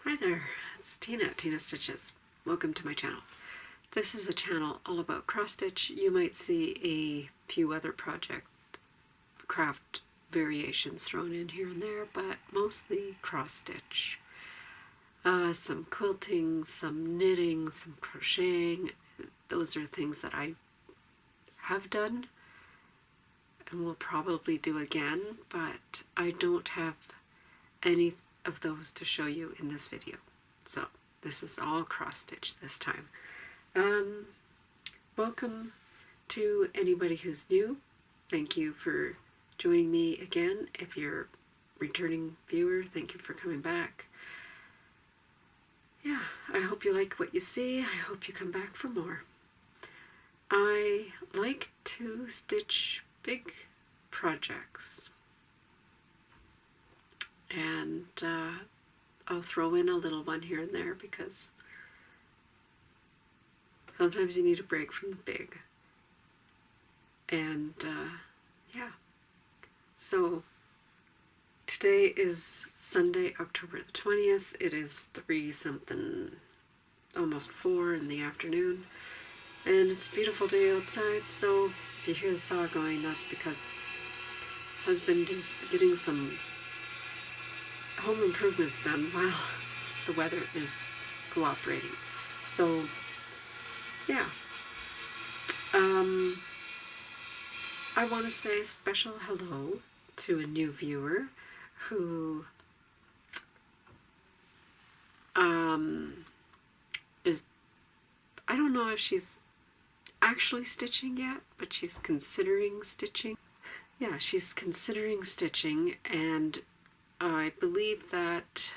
Hi there, it's Tina at Tina Stitches. Welcome to my channel. This is a channel all about cross stitch. You might see a few other craft variations thrown in here and there, but mostly cross stitch. Some quilting, some knitting, some crocheting. Those are things that I have done and will probably do again, but I don't have any of those to show you in this video. So this is all cross stitch this time. Welcome to anybody who's new. Thank you for joining me again. If you're a returning viewer, thank you for coming back. Yeah, I hope you like what you see. I hope you come back for more. I like to stitch big projects, and I'll throw in a little one here and there because sometimes you need a break from the big. And yeah, so today is Sunday, October the 20th. It is 3-something, almost 4 in the afternoon, and it's a beautiful day outside. So if you hear the saw going, that's because husband is getting some home improvements done while the weather is cooperating. So yeah, I want to say a special hello to a new viewer who is, I don't know if she's actually stitching yet, but she's considering stitching. Yeah, she's considering stitching, and I believe that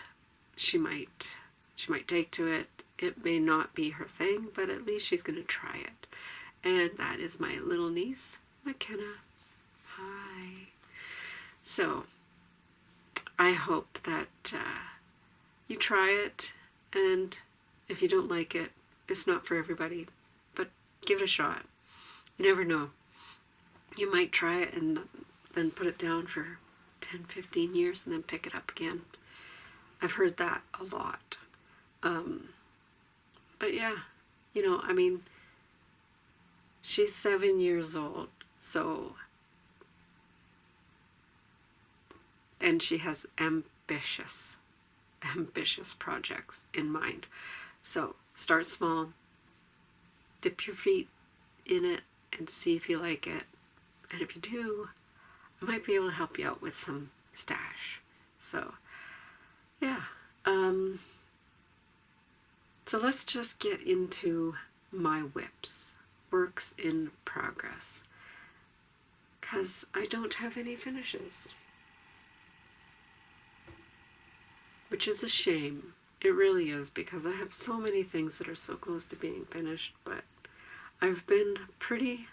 she might take to it. It may not be her thing, but at least she's going to try it. And that is my little niece, McKenna. Hi. So I hope that you try it, and if you don't like it, it's not for everybody, but give it a shot. You never know. You might try it and then put it down for 10-15 years and then pick it up again. I've heard that a lot. But yeah, you know, I mean, she's 7 years old, so, and she has ambitious projects in mind. So start small, dip your feet in it and see if you like it. And if you do, I might be able to help you out with some stash. So yeah, so let's just get into my whips, works in progress, because I don't have any finishes, which is a shame. It really is, because I have so many things that are so close to being finished, but I've been pretty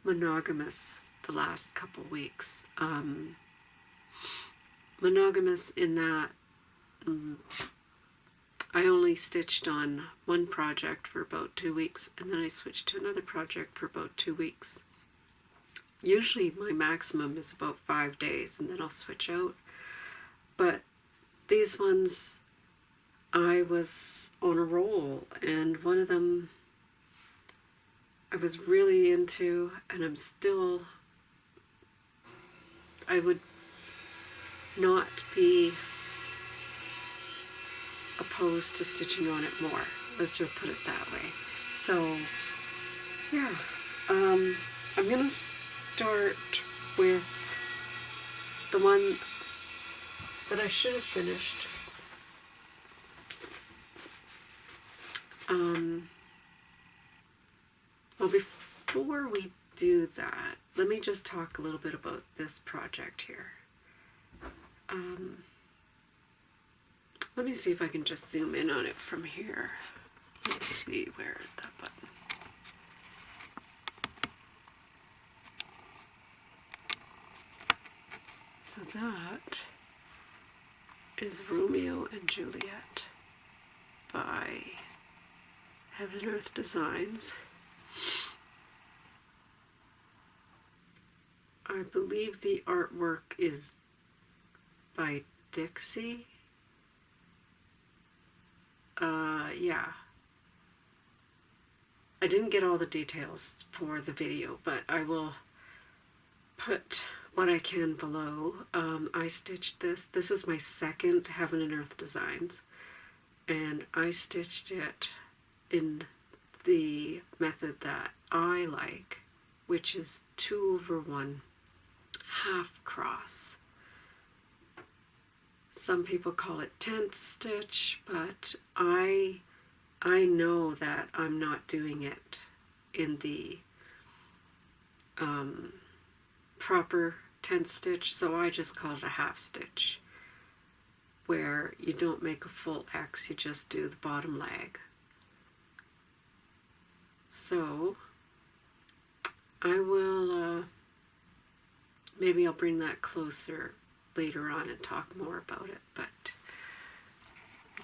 monogamous the last couple weeks. Monogamous in that I only stitched on one project for about 2 weeks, and then I switched to another project for about 2 weeks. Usually my maximum is about 5 days, and then I'll switch out. But these ones, I was on a roll, and one of them I was really into, and I'm still, I would not be opposed to stitching on it more. Let's just put it that way. So yeah, I'm gonna start with the one that I should have finished. Well, before we do that, let me just talk a little bit about this project here. Let me see if I can just zoom in on it from here. Let's see, where is that button? So that is Romeo and Juliet by Heaven and Earth Designs. I believe the artwork is by Dixie. yeah. I didn't get all the details for the video, but I will put what I can below. I stitched this. This is my second Heaven and Earth Designs, and I stitched it in the method that I like, which is 2/1 half cross. Some people call it tent stitch, but I know that I'm not doing it in the proper tent stitch, so I just call it a half stitch, where you don't make a full X, you just do the bottom leg. So I will, maybe I'll bring that closer later on and talk more about it, but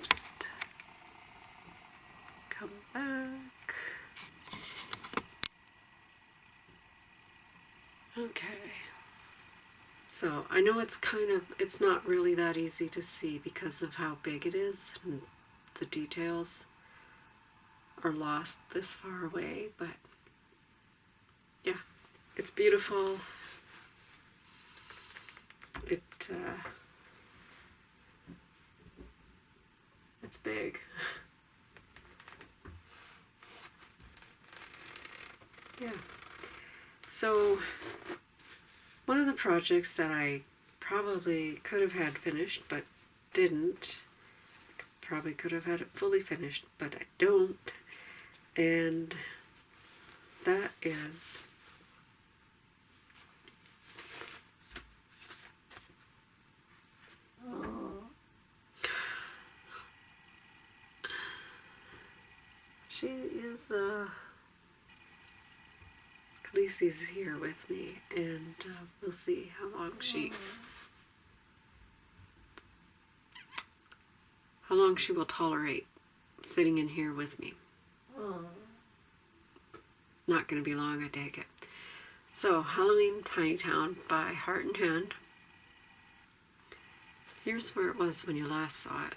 just come back. Okay. So I know it's not really that easy to see because of how big it is and the details are lost this far away, but yeah, it's beautiful. It's big. Yeah. So one of the projects that I probably could have had finished but didn't, probably could have had it fully finished but I don't, and that is she is Khaleesi's here with me, and we'll see how long she will tolerate sitting in here with me. Not going to be long, I take it. So, Halloween Tiny Town by Heart and Hand. Here's where it was when you last saw it.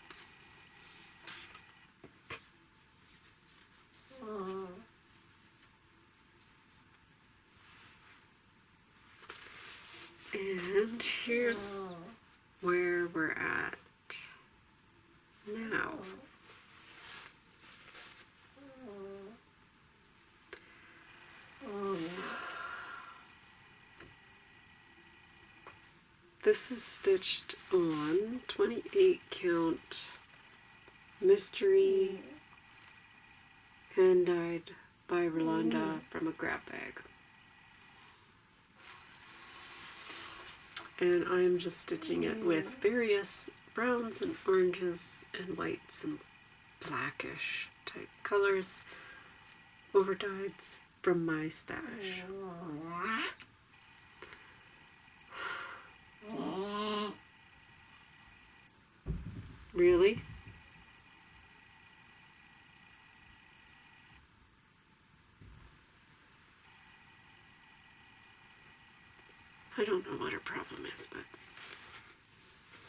And here's where we're at now. This is stitched on 28 count mystery hand dyed by Rolanda from a grab bag. And I'm just stitching it with various browns and oranges and whites and blackish type colors, over dyeds from my stash. Really? I don't know what her problem is, but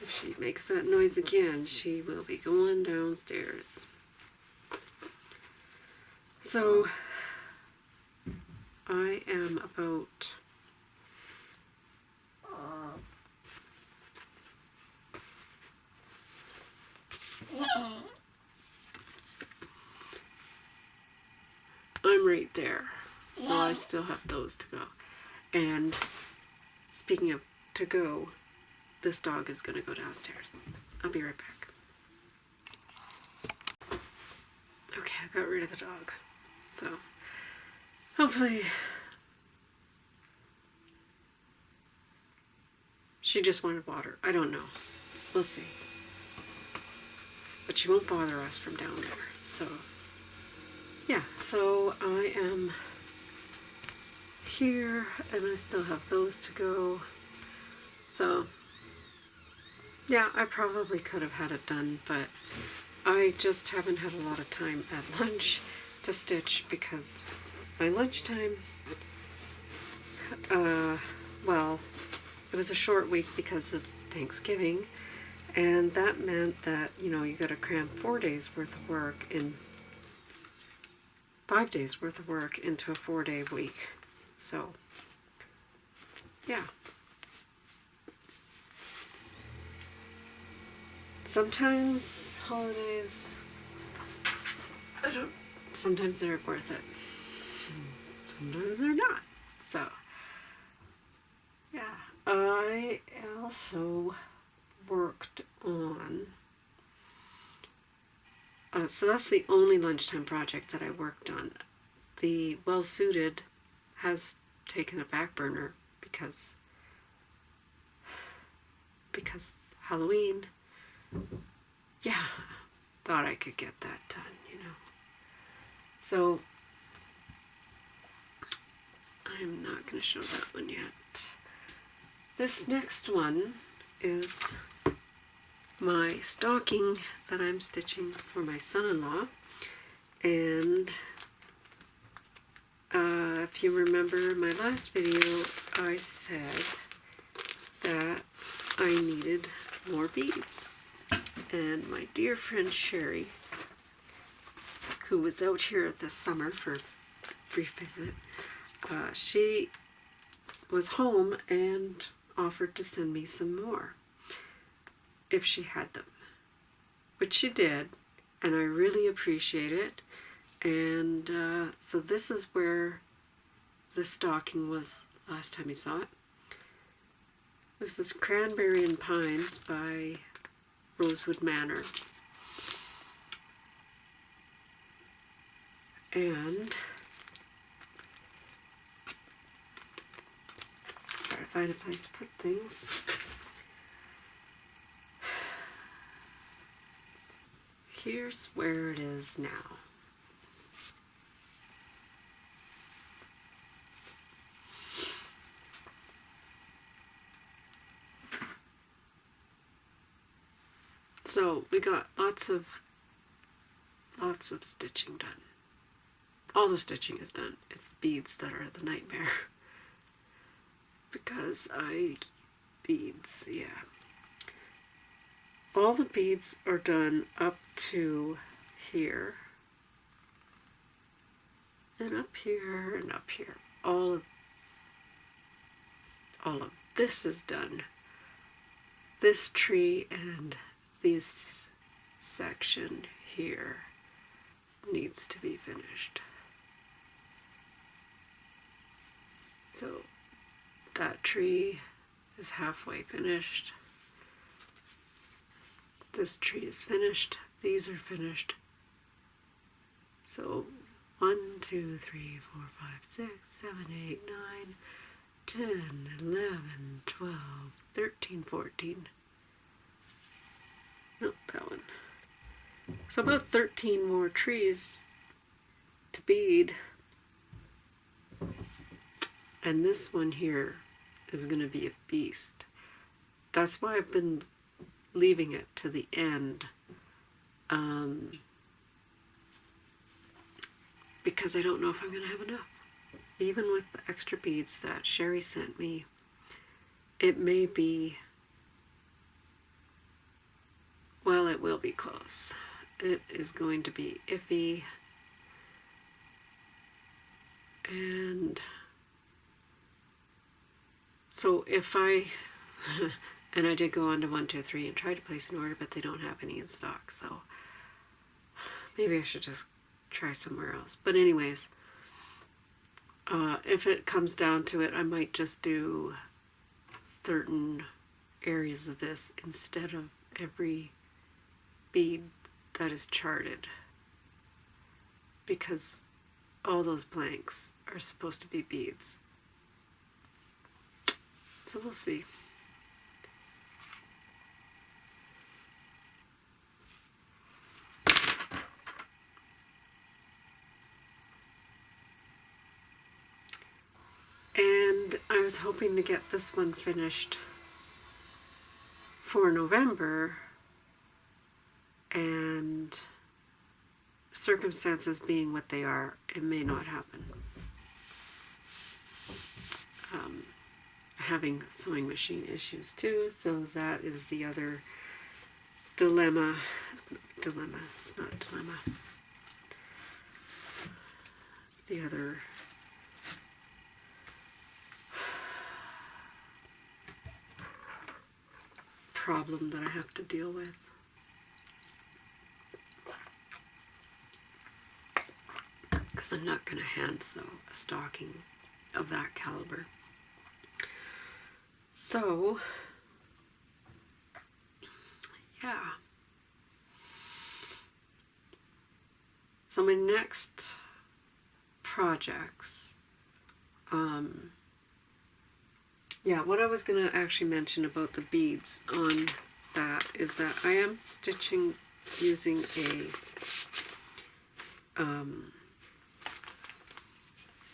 if she makes that noise again, she will be going downstairs. So, I am about I'm right there, so I still have those to go. And speaking of to go, this dog is going to go downstairs. I'll be right back. Okay, I got rid of the dog. So, hopefully, she just wanted water. I don't know. We'll see. But she won't bother us from down there. So, yeah. So, I am here, and I still have those to go. So, yeah, I probably could have had it done, but I just haven't had a lot of time at lunch to stitch because my lunchtime, well, it was a short week because of Thanksgiving, And that meant that, you know, you got to cram 4 days worth of work in 5 days worth of work into a 4-day week. So, yeah. Sometimes holidays, sometimes they're worth it. Sometimes they're not. So, yeah. I also worked on, so that's the only lunchtime project that I worked on. The Well Suited has taken a back burner because Halloween, yeah, thought I could get that done, you know. So I'm not going to show that one yet. This next one is my stocking that I'm stitching for my son-in-law. And if you remember my last video, I said that I needed more beads. And my dear friend Sherry, who was out here this summer for a brief visit, she was home and offered to send me some more if she had them, which she did, and I really appreciate it. And so this is where the stocking was last time you saw it. This is Cranberry and Pines by Rosewood Manor. And try to find a place to put things. Here's where it is now. So we got lots of stitching done. All the stitching is done. It's beads that are the nightmare. Because beads, yeah. All the beads are done up to here. And up here and up here. All of this is done. This tree and this section here needs to be finished. So that tree is halfway finished. This tree is finished. These are finished. So 1, 2, 3, 4, 5, 6, 7, 8, 9, 10, 11, 12, 13, 14. Nope, that one. So about 13 more trees to bead. And this one here is going to be a beast. That's why I've been leaving it to the end. Because I don't know if I'm going to have enough. Even with the extra beads that Sherry sent me, it may be, well, it will be close. It is going to be iffy. And so if I, and I did go on to 1, 2, 3 and try to place an order, but they don't have any in stock. So maybe I should just try somewhere else. But anyways, if it comes down to it, I might just do certain areas of this instead of every bead that is charted, because all those blanks are supposed to be beads. So we'll see. And I was hoping to get this one finished for November, and circumstances being what they are, it may not happen. Having sewing machine issues too, so that is the other dilemma. Dilemma. It's not a dilemma. It's the other. Problem that I have to deal with. Because I'm not going to hand sew a stocking of that caliber. So, yeah. So my next projects, yeah, what I was going to actually mention about the beads on that is that I am stitching using a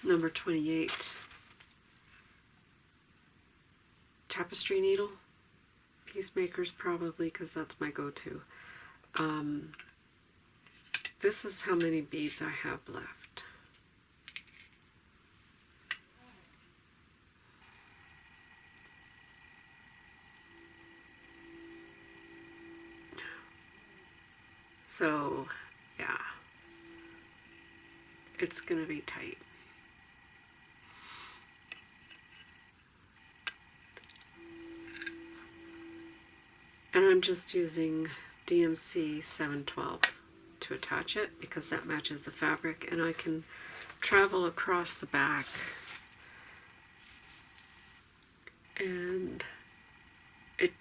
number 28 tapestry needle. Peacemakers probably, because that's my go-to. This is how many beads I have left. So, yeah, it's gonna be tight. And I'm just using DMC 712 to attach it because that matches the fabric, and I can travel across the back and it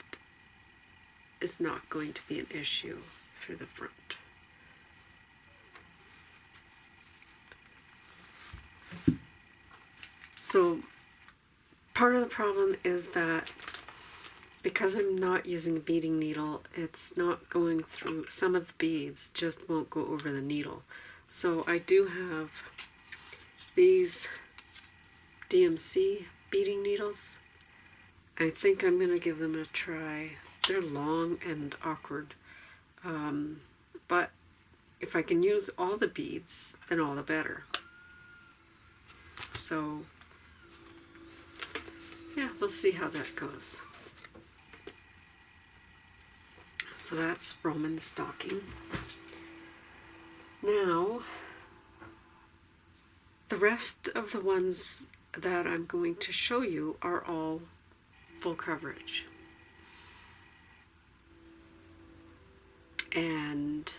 is not going to be an issue through the front. So part of the problem is that because I'm not using a beading needle, it's not going through, some of the beads just won't go over the needle. So I do have these DMC beading needles. I think I'm going to give them a try. They're long and awkward. But if I can use all the beads, then all the better. So, yeah, we'll see how that goes. So that's Roman stocking. Now, the rest of the ones that I'm going to show you are all full coverage. And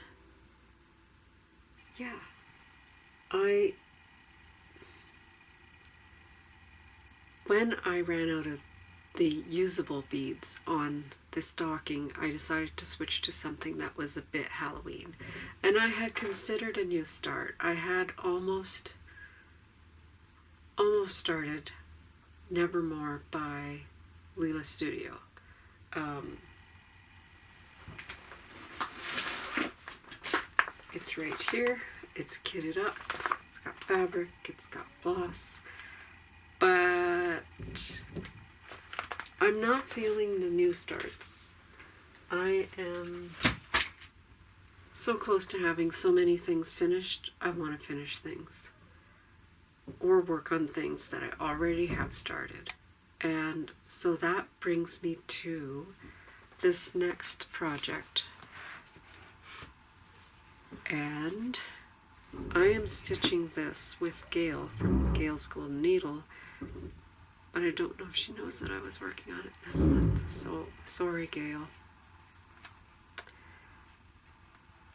yeah, when I ran out of the usable beads on the stocking, I decided to switch to something that was a bit Halloween. And I had considered a new start. I had almost started Nevermore by Leela Studio. It's right here. It's kitted up. It's got fabric. It's got floss. But I'm not feeling the new starts. I am so close to having so many things finished. I want to finish things or work on things that I already have started. And so that brings me to this next project. And I am stitching this with Gail from Gail's Golden Needle, but I don't know if she knows that I was working on it this month, so sorry, Gail.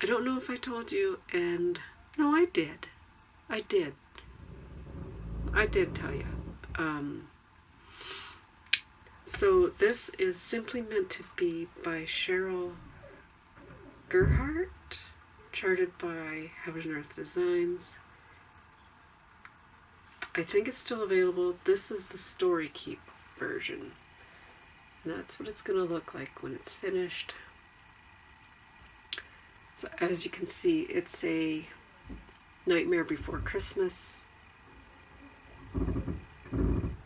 I don't know if I told you, and no, I did. I did tell you. So this is Simply Meant to Be by Cheryl Gerhardt, charted by Heaven and Earth Designs. I think it's still available. This is the Story Keep version. And that's what it's going to look like when it's finished. So as you can see, it's a Nightmare Before Christmas,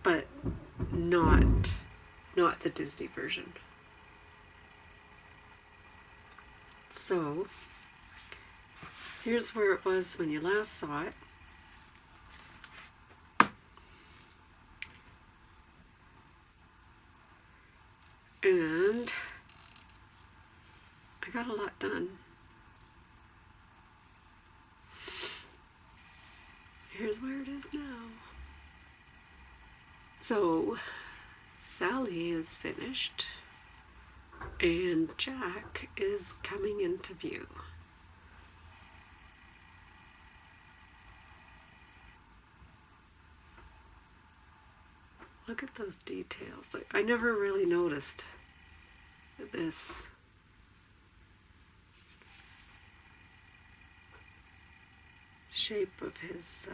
but not the Disney version. So here's where it was when you last saw it. And I I got a lot done. Here's where it is now. So, Sally is finished, and Jack is coming into view. Look at those details. Like, I never really noticed this. Shape of his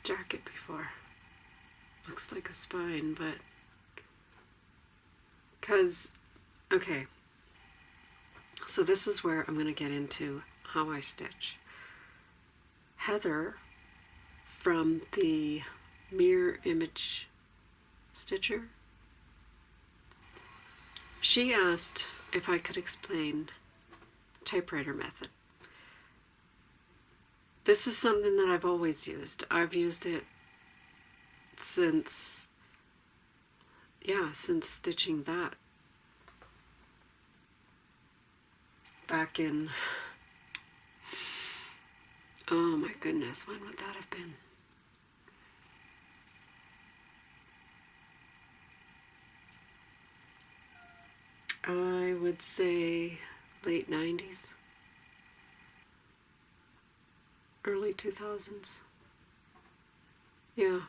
jacket before. Looks like a spine, but okay, so this is where I'm going to get into how I stitch. Heather from the Mirror Image Stitcher, she asked if I could explain typewriter method. This is something that I've always used. I've used it since stitching that back in, oh my goodness, when would that have been? I would say late 90s, early 2000s. Yeah,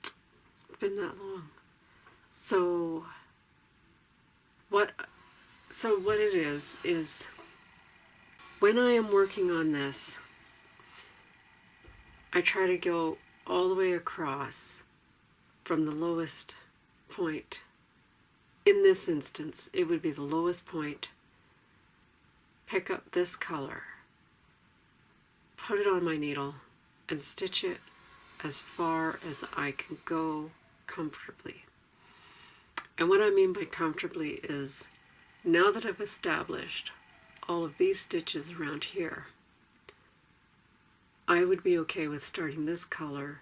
it's been that long. So what it is when I am working on this, I try to go all the way across from the lowest point. In this instance, it would be the lowest point, pick up this color, put it on my needle, and stitch it as far as I can go comfortably. And what I mean by comfortably is, now that I've established all of these stitches around here, I would be okay with starting this color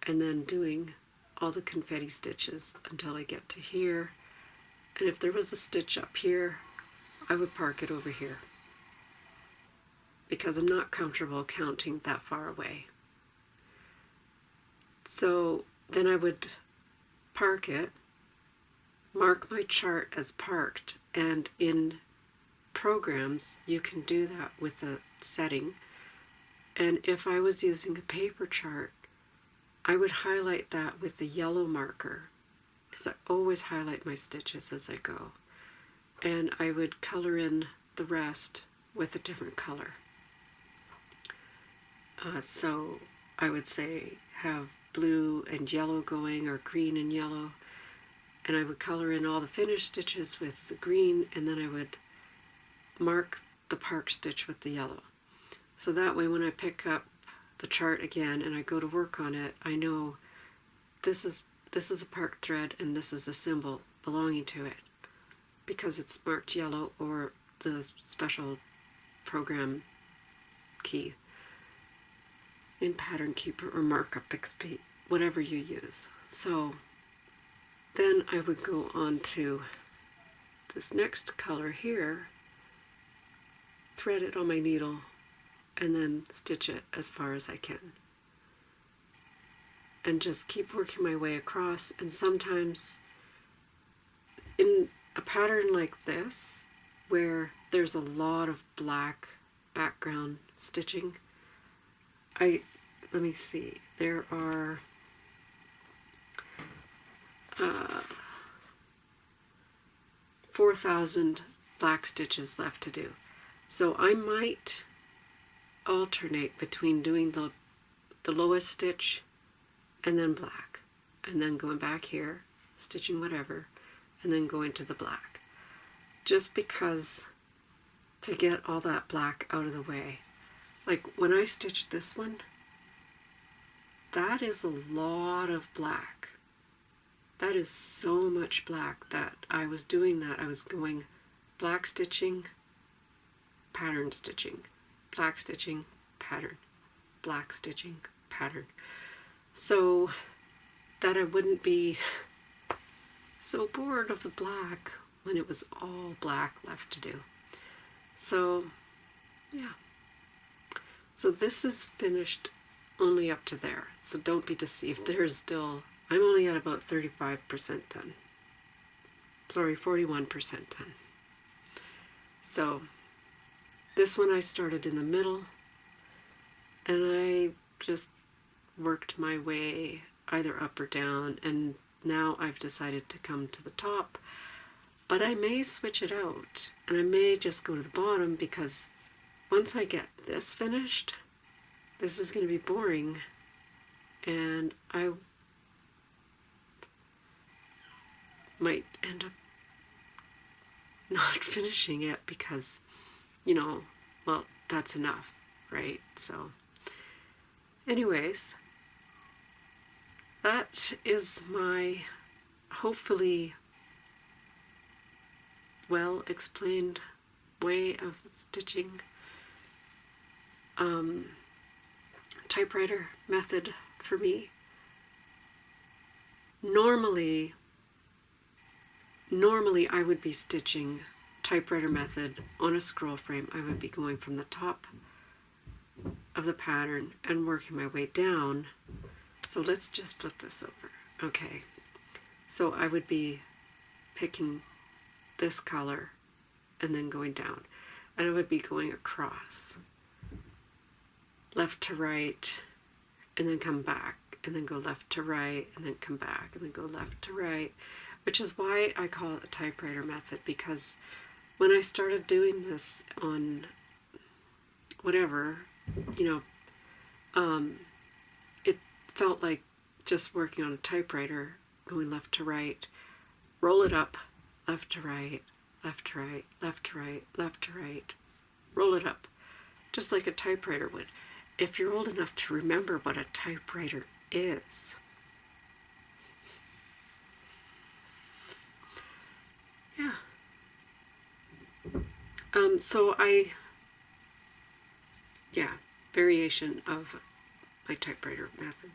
and then doing all the confetti stitches until I get to here. And if there was a stitch up here, I would park it over here, because I'm not comfortable counting that far away. So then I would park it, mark my chart as parked, and in programs you can do that with a setting. And if I was using a paper chart, I would highlight that with the yellow marker, because I always highlight my stitches as I go, and I would color in the rest with a different color. So I would say have blue and yellow going, or green and yellow, and I would color in all the finished stitches with the green, and then I would mark the park stitch with the yellow. So that way when I pick up the chart again and I go to work on it, I know this is a park thread and this is a symbol belonging to it, because it's marked yellow or the special program key in Pattern Keeper or Markup XP, whatever you use. So then I would go on to this next color here, thread it on my needle, and then stitch it as far as I can. And just keep working my way across. And sometimes in a pattern like this, where there's a lot of black background stitching, let me see, there are 4,000 black stitches left to do. So I might alternate between doing the lowest stitch and then black, and then going back here, stitching whatever, and then going to the black. Just because, to get all that black out of the way. Like when I stitched this one, that is a lot of black. That is so much black that I was doing that. I was going black stitching, pattern stitching, black stitching, pattern, black stitching, pattern. So that I wouldn't be so bored of the black when it was all black left to do. So, yeah. So this is finished only up to there. So don't be deceived. There's still, I'm only at about 35% done. Sorry, 41% done. So this one I started in the middle, and I just worked my way either up or down, and now I've decided to come to the top, but I may switch it out, and I may just go to the bottom, because once I get this finished, this is going to be boring, and I might end up not finishing it because, you know, well, that's enough, right? So anyways, that is my hopefully well explained way of stitching typewriter method for me. Normally I would be stitching typewriter method on a scroll frame. I would be going from the top of the pattern and working my way down. So let's just flip this over. Okay, so I would be picking this color and then going down, and I would be going across left to right and then come back and then go left to right and then come back and then go left to right, which is why I call it the typewriter method, because when I started doing this on whatever, you know, it felt like just working on a typewriter, going left to right, roll it up, left to right, left to right, left to right, left to right, roll it up, just like a typewriter would. If you're old enough to remember what a typewriter is. Yeah. So variation of my typewriter method.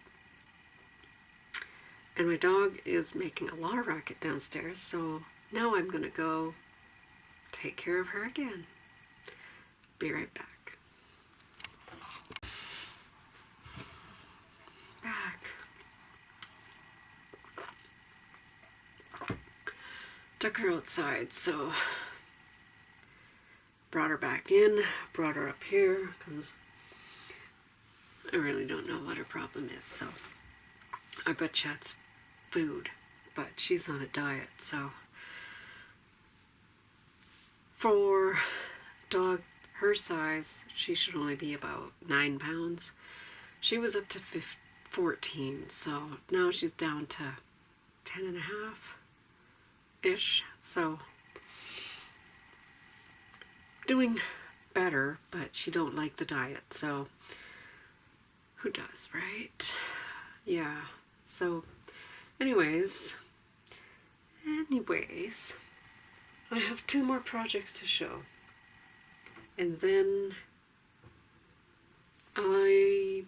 And my dog is making a lot of racket downstairs, so now I'm going to go take care of her again. Be right back. Took her outside, so brought her back in, brought her up here, because I really don't know what her problem is. So I bet Chat's food, but she's on a diet, so for a dog her size, she should only be about 9 pounds. She was up to 14, so now she's down to 10 and a half ish, so doing better, but she don't like the diet, so who does, right? Yeah, so anyways, I have 2 more projects to show, and then I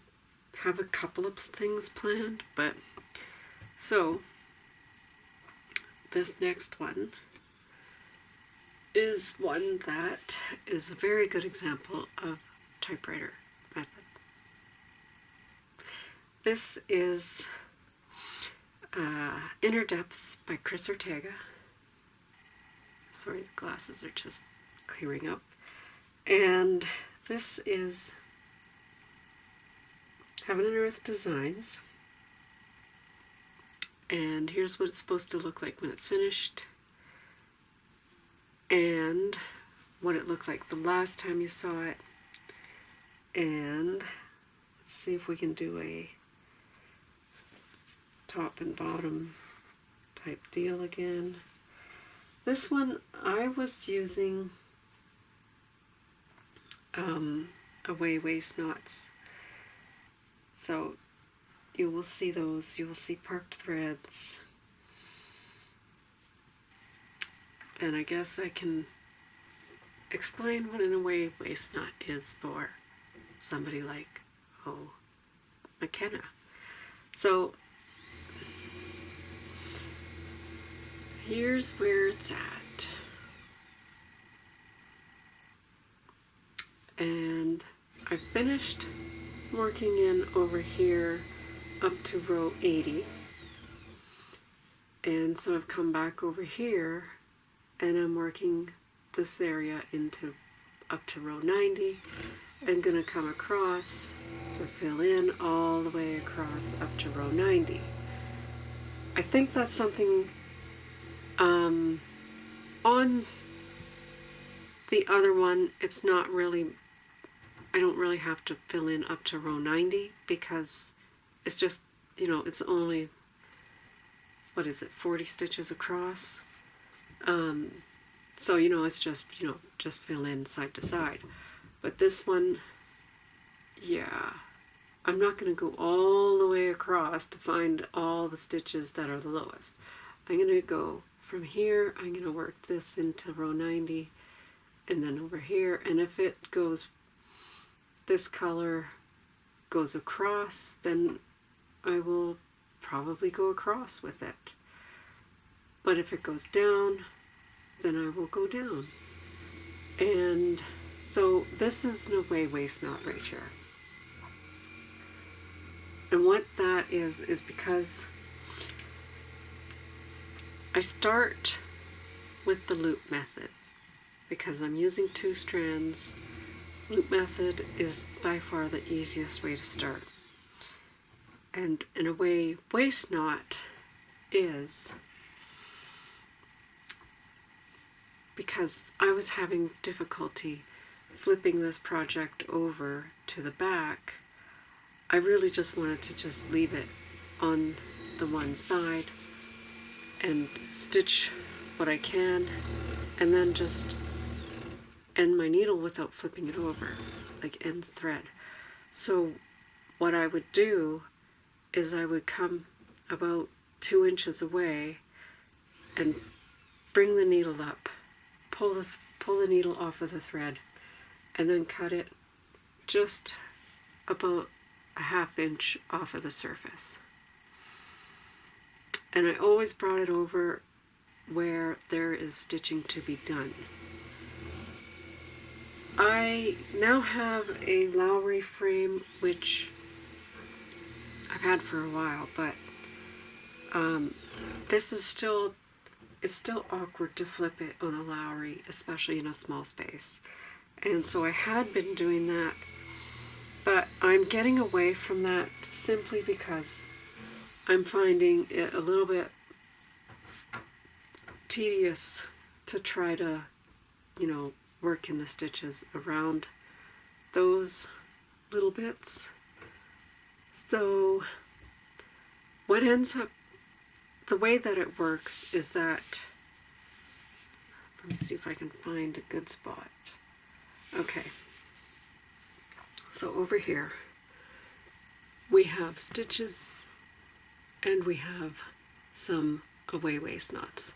have a couple of things planned, but so this next one is one that is a very good example of typewriter method. This is Inner Depths by Chris Ortega. Sorry, the glasses are just clearing up. And this is Heaven and Earth Designs. And here's what it's supposed to look like when it's finished, and what it looked like the last time you saw it. And let's see if we can do a top and bottom type deal again. This one I was using away waist knots, so you will see those, you will see parked threads, and I guess I can explain what an away waist knot is for somebody like, McKenna. So here's where it's at. And I finished working in over here up to row 80. And so I've come back over here and I'm working this area into up to row 90 and gonna come across to fill in all the way across up to row 90. I think that's something on the other one, it's not really, I don't really have to fill in up to row 90 because it's just, you know, it's only, what is it, 40 stitches across. So, you know, it's just, you know, just fill in side to side. But this one, yeah, I'm not going to go all the way across to find all the stitches that are the lowest. I'm going to go from here, I'm going to work this into row 90 and then over here. And if it goes, this color goes across, then I will probably go across with it. But if it goes down, then I will go down. And so this is an away waist knot right here. And what that is because I start with the loop method because I'm using 2 strands. Loop method is by far the easiest way to start. And an away waist knot is because I was having difficulty flipping this project over to the back. I really just wanted to just leave it on the one side and stitch what I can and then just end my needle without flipping it over, like end thread. So what I would do is I would come about 2 inches away and bring the needle up, pull the needle off of the thread, and then cut it just about a 1/2 inch off of the surface. And I always brought it over where there is stitching to be done. I now have a Lowry frame, which I've had for a while, but this is still, it's still awkward to flip it on a Lowry, especially in a small space. And so I had been doing that, but I'm getting away from that simply because I'm finding it a little bit tedious to try to, you know, work in the stitches around those little bits. So what ends up, the way that it works is that, let me see if I can find a good spot. Okay, so over here we have stitches and we have some away waist knots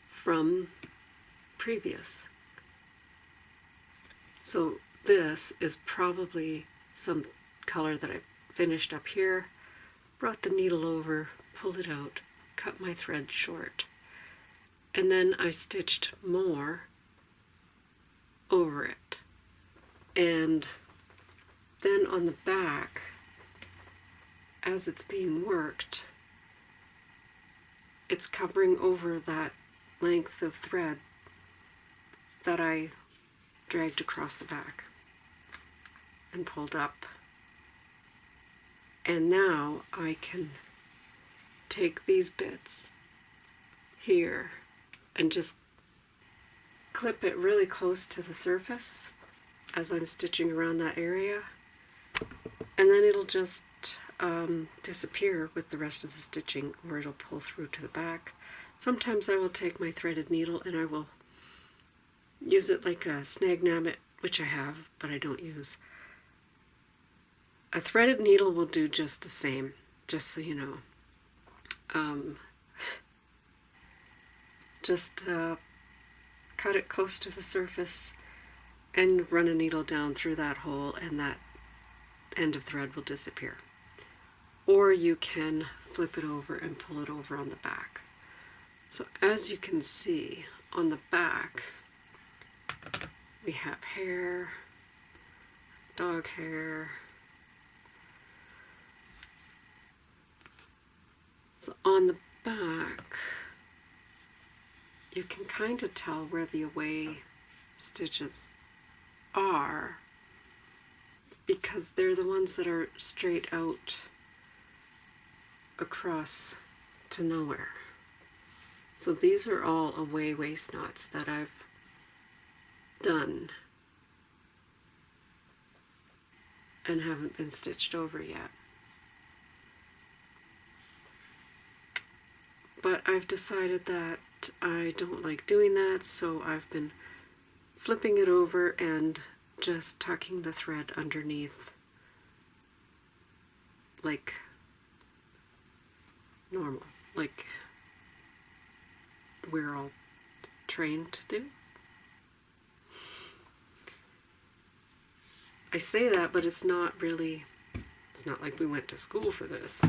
from previous. So this is probably some color that I finished up here, brought the needle over, pulled it out, cut my thread short, and then I stitched more over it. And then on the back, as it's being worked, it's covering over that length of thread that I dragged across the back and pulled up. And now I can take these bits here and just clip it really close to the surface as I'm stitching around that area, and then it'll just disappear with the rest of the stitching, or it'll pull through to the back. Sometimes I will take my threaded needle and I will use it like a snag nabbit, which I have, but I don't use. A threaded needle will do just the same, just so you know. Just cut it close to the surface and run a needle down through that hole, and that end of thread will disappear. Or you can flip it over and pull it over on the back. So as you can see on the back, we have hair, dog hair. So on the back, you can kind of tell where the away stitches are because they're the ones that are straight out across to nowhere. So these are all away waist knots that I've done and haven't been stitched over yet. But I've decided that I don't like doing that, so I've been flipping it over and just tucking the thread underneath like normal, like we're all trained to do. I say that, but it's not like we went to school for this.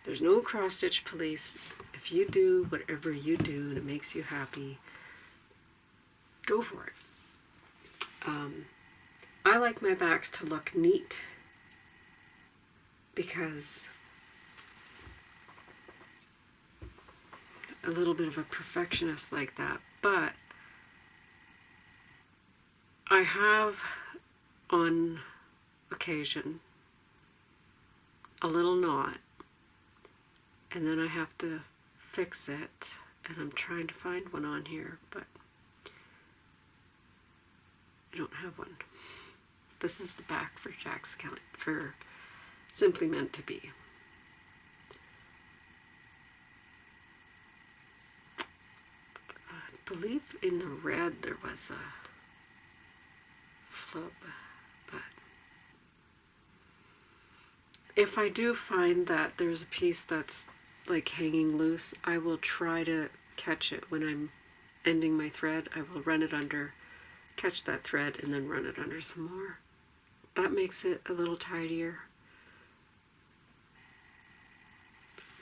There's no cross-stitch police. If you do whatever you do and it makes you happy, go for it. I like my backs to look neat because a little bit of a perfectionist like that, but I have on occasion a little knot and then I have to fix it, and I'm trying to find one on here, but I don't have one. This is the back for Jack's for Simply Meant to Be. I believe in the red there was a flub, but if I do find that there's a piece that's like hanging loose, I will try to catch it when I'm ending my thread. I will run it under, catch that thread, and then run it under some more. That makes it a little tidier.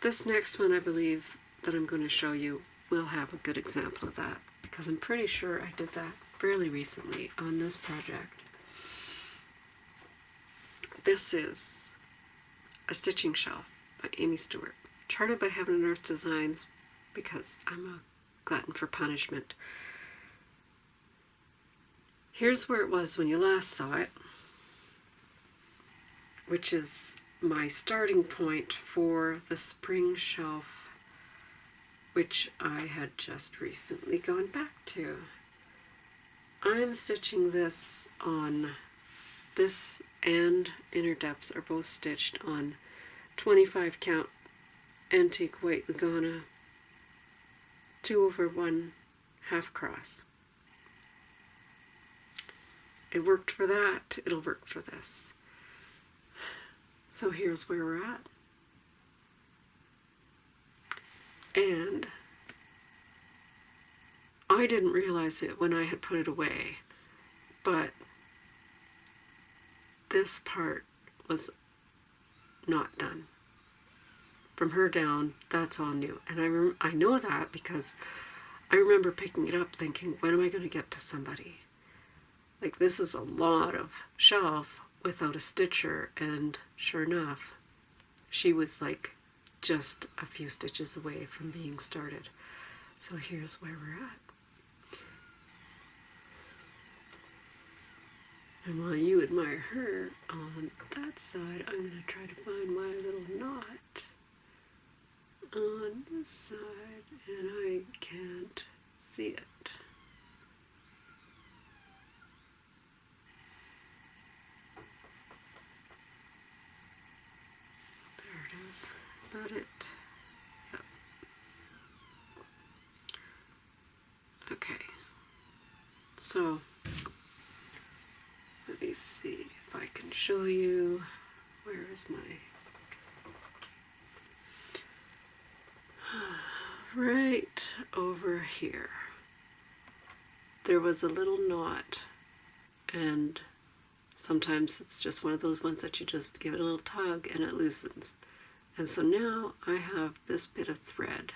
This next one, I believe, that I'm going to show you will have a good example of that, because I'm pretty sure I did that fairly recently on this project. This is a stitching shelf by Amy Stewart, charted by Heaven and Earth Designs, because I'm a glutton for punishment. Here's where it was when you last saw it, which is my starting point for the spring shelf, which I had just recently gone back to. I'm stitching this on, this and inner depths are both stitched on 25 count antique white Lugana 2/1 half cross. It worked for that, it'll work for this. So here's where we're at. And I didn't realize it when I had put it away, but this part was not done. From her down, that's all new. And I know that because I remember picking it up thinking, when am I going to get to somebody? Like, this is a lot of shelf without a stitcher, and sure enough, she was like just a few stitches away from being started. So here's where we're at. And while you admire her on that side, I'm going to try to find my little knot on this side, and I can't see it. There it is. Is that it? Yep. Okay. So, let me see if I can show you. Where is my... Right over here. There was a little knot, and sometimes it's just one of those ones that you just give it a little tug and it loosens. And so now I have this bit of thread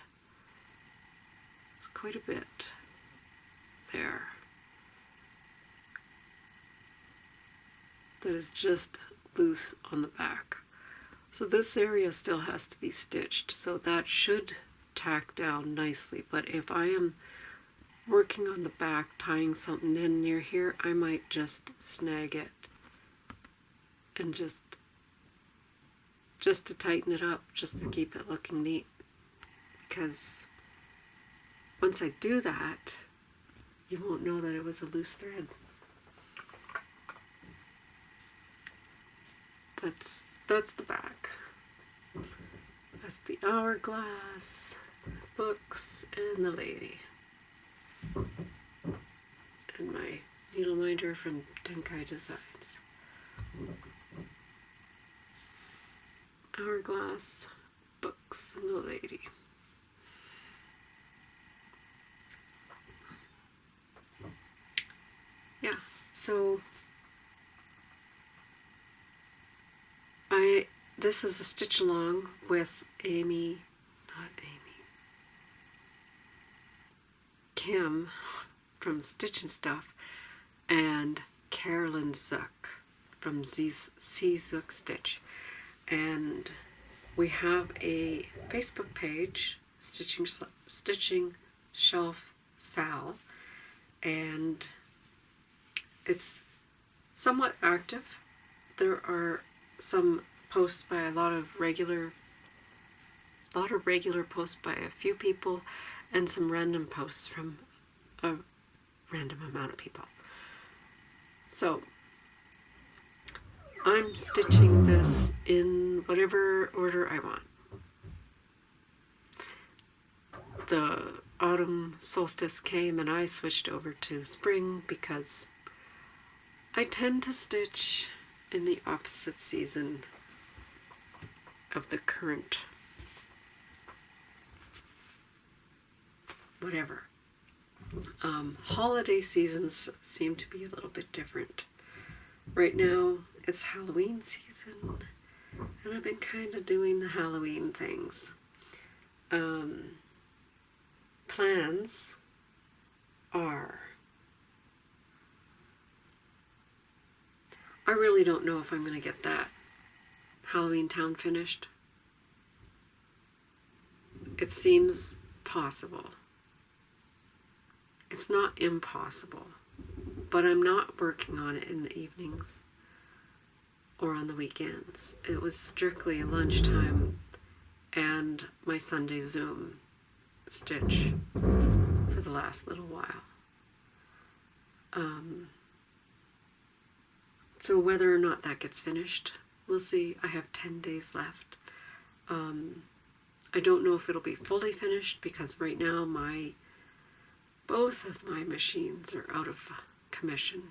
quite a bit there that is just loose on the back. So this area still has to be stitched, so that should tack down nicely. But if I am working on the back, tying something in near here, I might just snag it and just to tighten it up, just to keep it looking neat. Because once I do that, you won't know that it was a loose thread. That's the back. That's the hourglass, books, and the lady. And my needle minder from XJudeDesigns. Hourglass, books, and the lady. Yeah, so this is a stitch along with Kim from Stitch and Stuff, and Carolyn Zook from C Zook Stitch. And we have a Facebook page, Stitching Shelf Sal, and it's somewhat active. There are some posts by a lot of regular posts by a few people, and some random posts from a random amount of people. So I'm stitching this in whatever order I want. The autumn solstice came and I switched over to spring because I tend to stitch in the opposite season of the current whatever. Holiday seasons seem to be a little bit different. Right now it's Halloween season, and I've been kind of doing the Halloween things. Plans are, I really don't know if I'm going to get that Halloween town finished. It seems possible. It's not impossible, but I'm not working on it in the evenings or on the weekends. It was strictly lunchtime and my Sunday Zoom stitch for the last little while. So whether or not that gets finished, we'll see. I have 10 days left. I don't know if it'll be fully finished because right now both of my machines are out of commission.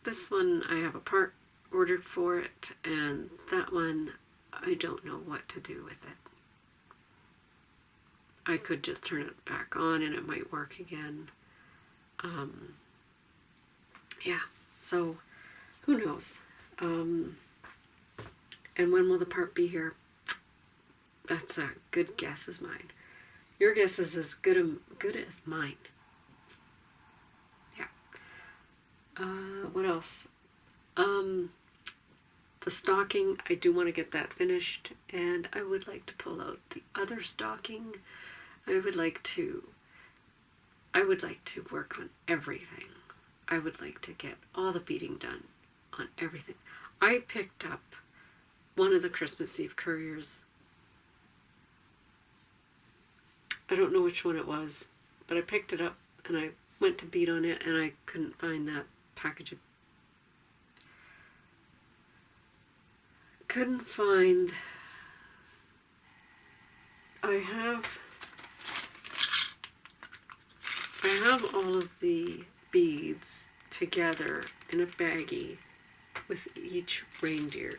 This one I have a part ordered for it, and that one I don't know what to do with it. I could just turn it back on and it might work again. Yeah, so who knows? And when will the part be here? That's a good guess as mine. Your guess is as good as mine. Yeah. What else? The stocking, I do want to get that finished, and I would like to pull out the other stocking. I would like to work on everything. I would like to get all the beading done on everything. I picked up one of the Christmas Eve Couriers. I don't know which one it was, but I picked it up and I went to bead on it and I couldn't find that package. Couldn't find. I have all of the beads together in a baggie with each reindeer,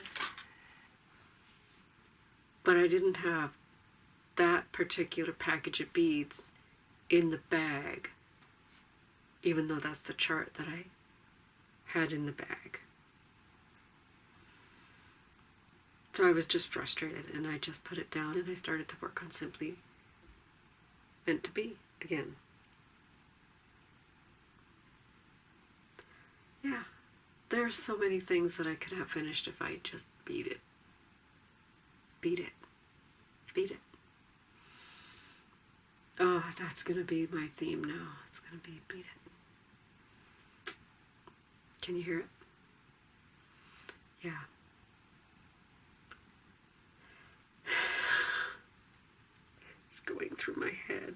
but I didn't have that particular package of beads in the bag, even though that's the chart that I had in the bag. So I was just frustrated and I just put it down and I started to work on simply meant to be again. Yeah, there are so many things that I could have finished if I just beat it. Beat it. Beat it. Oh, that's going to be my theme now. It's going to be beat it. Can you hear it? Yeah. It's going through my head.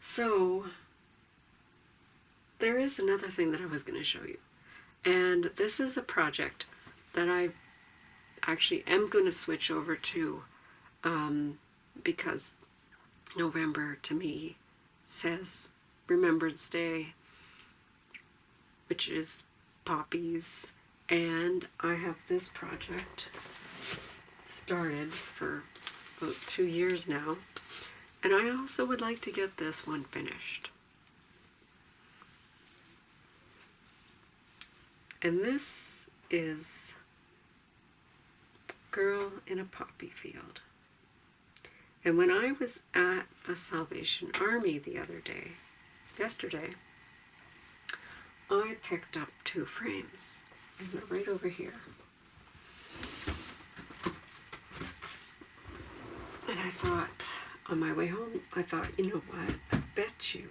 So, there is another thing that I was going to show you. And this is a project that I actually am going to switch over to because November to me says Remembrance Day, which is poppies, and I have this project started for about 2 years now, and I also would like to get this one finished. And this is Girl in a Poppy Field. And when I was at the Salvation Army the other day, yesterday, I picked up 2 frames. And they're right over here. And I thought, on my way home, I thought, you know what, I bet you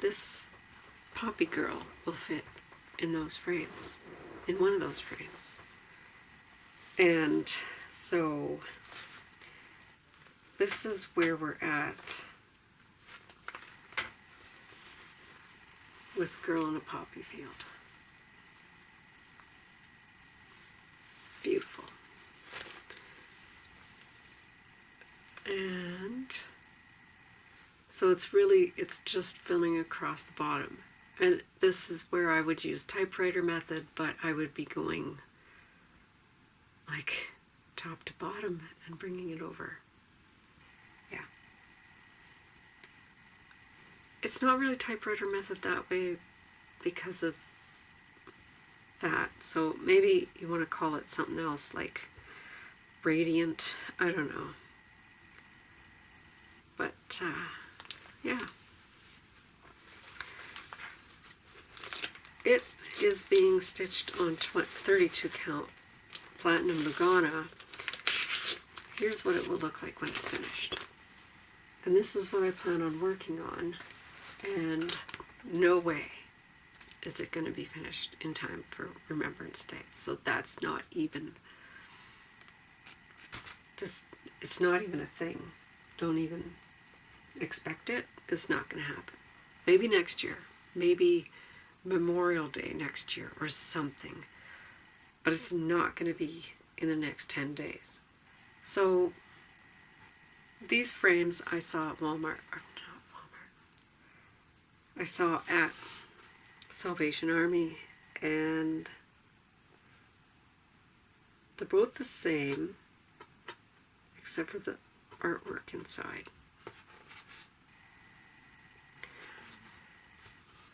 this Poppy Girl will fit in those frames, in one of those frames. And so this is where we're at with Girl in a Poppy Field. Beautiful. And so it's just filling across the bottom. And this is where I would use typewriter method, but I would be going like top to bottom and bringing it over. Yeah. It's not really typewriter method that way because of that. So maybe you want to call it something else like radiant. I don't know. But yeah. It is being stitched on 32 count Platinum Lugana. Here's what it will look like when it's finished. And this is what I plan on working on. And no way is it going to be finished in time for Remembrance Day. So that's not even, it's not even a thing. Don't even expect it. It's not going to happen. Maybe next year. Maybe Memorial Day next year or something. But it's not going to be in the next 10 days. So these frames I saw at Walmart, or not Walmart, I saw at Salvation Army, and they're both the same except for the artwork inside.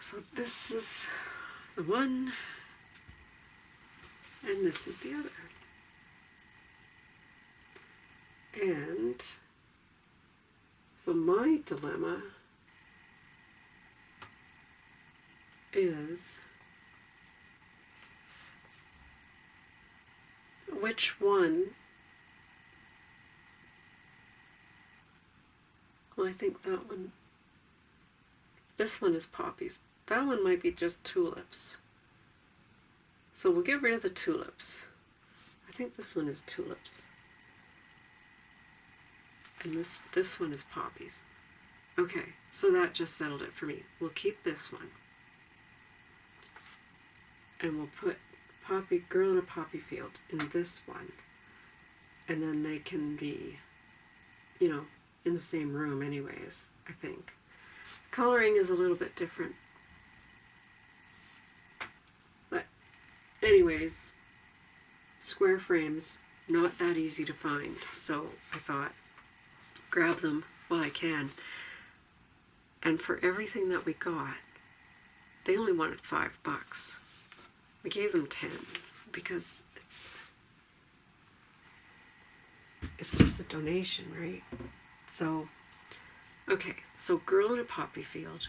So this is the one, and this is the other. And so my dilemma is which one. Well, I think that one, this one is poppies. That one might be just tulips. So we'll get rid of the tulips. I think this one is tulips. And this one is poppies. Okay, so that just settled it for me. We'll keep this one. And we'll put Poppy Girl in a Poppy Field in this one. And then they can be, you know, in the same room anyways, I think. Coloring is a little bit different. But anyways, square frames, not that easy to find. So I thought, grab them while I can. And for everything that we got, they only wanted $5. We gave them 10 because it's just a donation, right? So, okay, so Girl in a Poppy Field.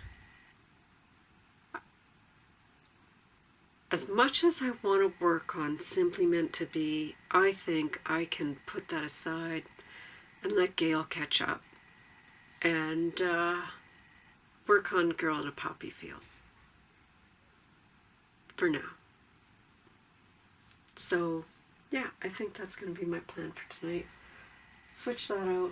As much as I want to work on Simply Meant to Be, I think I can put that aside and let Gail catch up and work on Girl in a Poppy Field for now. So, yeah, I think that's going to be my plan for tonight. Switch that out.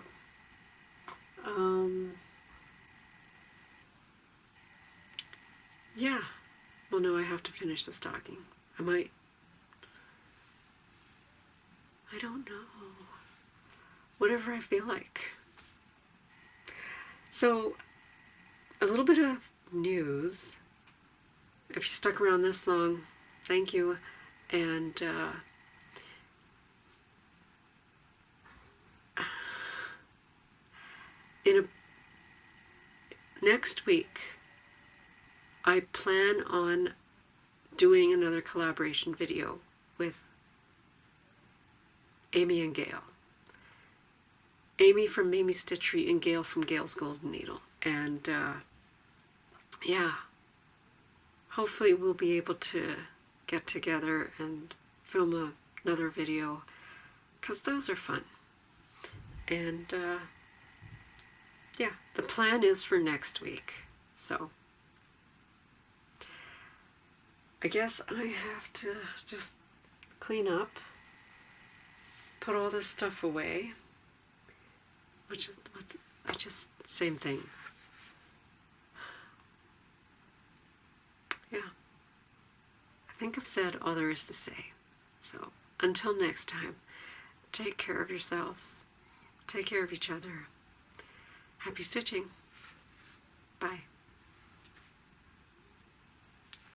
Yeah. Well, no, I have to finish the stocking. I don't know. Whatever I feel like. So, a little bit of news. If you stuck around this long, thank you. And next week, I plan on doing another collaboration video with Amy and Gail. Amy from Mamie's Stitchery and Gail from Gail's Golden Needle. And yeah, hopefully we'll be able to get together and film another video, because those are fun. And yeah, the plan is for next week. So I guess I have to just clean up, put all this stuff away, which is just same thing. Yeah, I think I've said all there is to say. So until next time, take care of yourselves, take care of each other. Happy stitching.